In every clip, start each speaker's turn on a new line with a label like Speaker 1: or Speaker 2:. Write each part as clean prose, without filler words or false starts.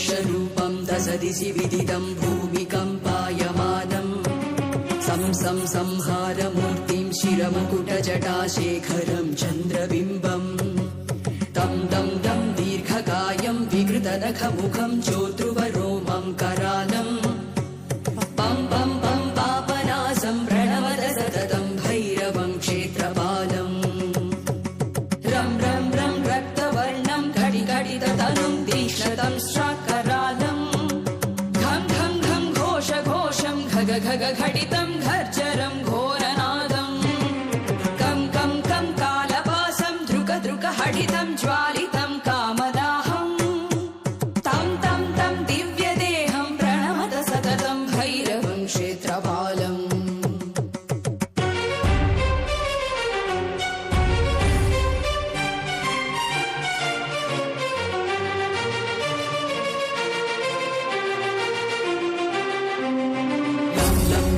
Speaker 1: मोक्षरूपं दशदिशि विदितं भूमिकम्पायमानम् संहारमूर्तिं शिरमुकुटजटाशेखरं चन्द्रबिम्बम् तं दं दं दीर्घकायं विकृतनखमुखं चोद्रुवरोमं करालम् पं पं पं पापनासं प्रणवद सततं भैरवं क्षेत्रपालम् रं रं रं रक्तवर्णं घटिघटिततनुं तीक्ष्णतं श्राकरालम् घं घं घं घोषघोषं घग घग घटितं घर्जरं घोरनादम् कं कं कं कालपासं द्रुक द्रुक हटितं ज्वालितं कामदाहम् तं तं तं दिव्यदेहं प्रणमत सततं भैरवं क्षेत्रपालम्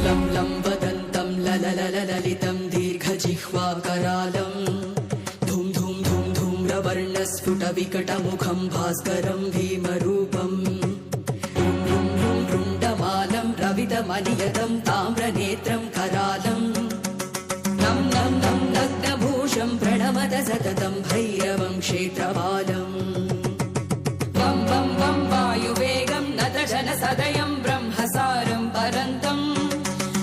Speaker 1: लं लं वदन्तं ललितं दीर्घजिह्वाकरालम् धूम धूम धूम धूम्रवर्णस्फुटविकटमुखं भास्करं भीमरूपम् रुण्डमालं रवितमनियतं ताम्रनेत्रं करालम् नं नं नं नग्नभूषं प्रणमत सततं भैरवं क्षेत्रपालम् वं वं वं वायुवेगं नतजनसदयं ब्रह्मसारं परन्तम्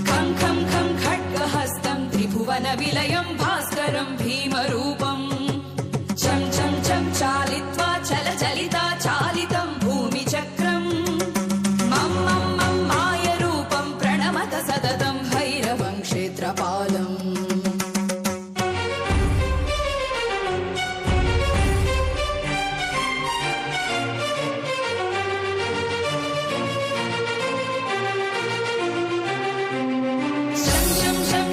Speaker 1: खं खं खं खड्गहस्तं त्रिभुवनविलयं भास्करं भीमरूपम् चं चं चं चालित्वा चलचलिता चालितं भूमिचक्रम् मं मं मं मायरूपं प्रणमत सततं भैरवं क्षेत्रपालम्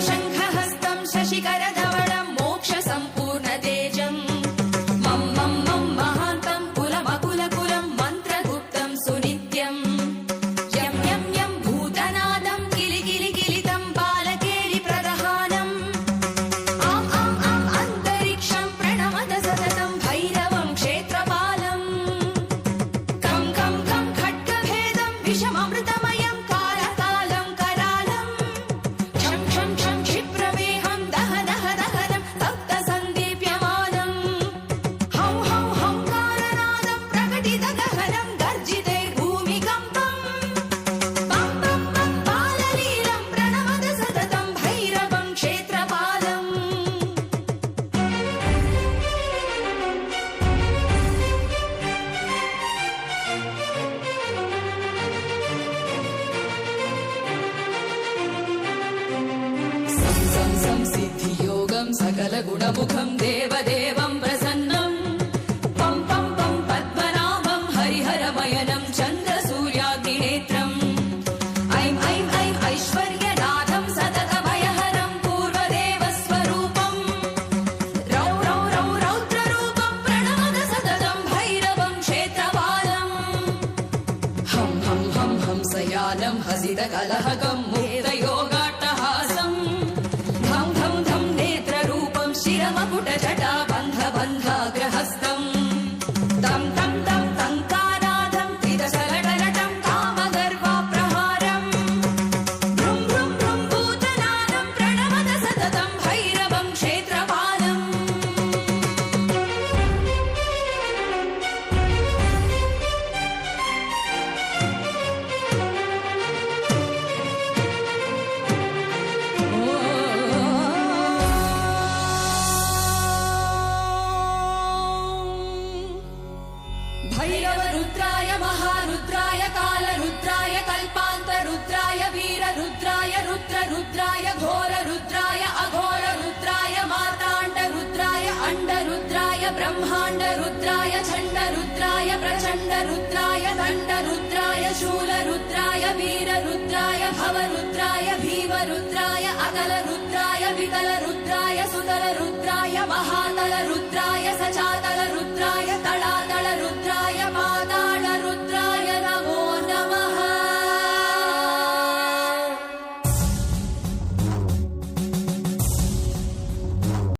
Speaker 1: शङ्खहस्तं शशिकरधवलं मोक्षसम्पूर्णतेजम् मं मं मं महान्तं कुलमकुलकुलं मन्त्रगुप्तं सुनित्यम् यं यं यं भूतनादं किलिकिलिकिलितं बालकेलिप्रदहानम् आम् आम् आम् अन्तरिक्षं प्रणमत सततं भैरवं क्षेत्रपालम् कं कं कं खड्गभेदं विषममृतमयं कालकालं करालम् क्षं क्षं क्षं क्षिप्रमेहं दह दह दहनं तप्तसन्दीप्यमानम् हं हं हंकारनादं प्रकटितगहनं गर्जितैर्भूमिकम्पम् पं पं पं बाललीलं प्रणमत सततं भैरवं क्षेत्रपालम् संसिद्धियोगं सकलगुणमुखं देवदेवं प्रसन्नं पं पं पं पद्मनाभं हरिहरमयनं चन्द्रसूर्याग्निनेत्रम् ऐं ऐं ऐं ऐश्वर्यनाथं सततभयहरं पूर्वदेवस्वरूपम् रौ रौ रौ रौद्ररूपं प्रणमत सततं भैरवं क्षेत्रपालम् हं हं हं हंसयानं हसितकलहकं मुक्तयोगाट्टहासम् धं धं धं नेत्ररूपं शिरमकुटजटा बन्धबन्धाग्रहस्तम् तं तं तं टङ्कानादं त्रिदशलटलटं कामगर्वाप्रहारम् भ्रुं भ्रुं भ्रुं भूतनादं प्रणमत सततं भैरवं क्षेत्रपालम् भैरवरुद्राय महारुद्राय कालरुद्राय कल्पान्तरुद्राय वीररुद्राय रुद्ररुद्राय घोररुद्राय अघोररुद्राय मार्ताण्डरुद्राय अण्डरुद्राय ब्रह्माण्डरुद्राय चण्डरुद्राय प्रचण्डरुद्राय दण्डरुद्राय शूलरुद्राय वीररुद्राय भवरुद्राय भीमरुद्राय अकलरुद्राय विकलरुद्राय सुतलरुद्राय महातलरुद्राय सचातलरुद्राय तडातल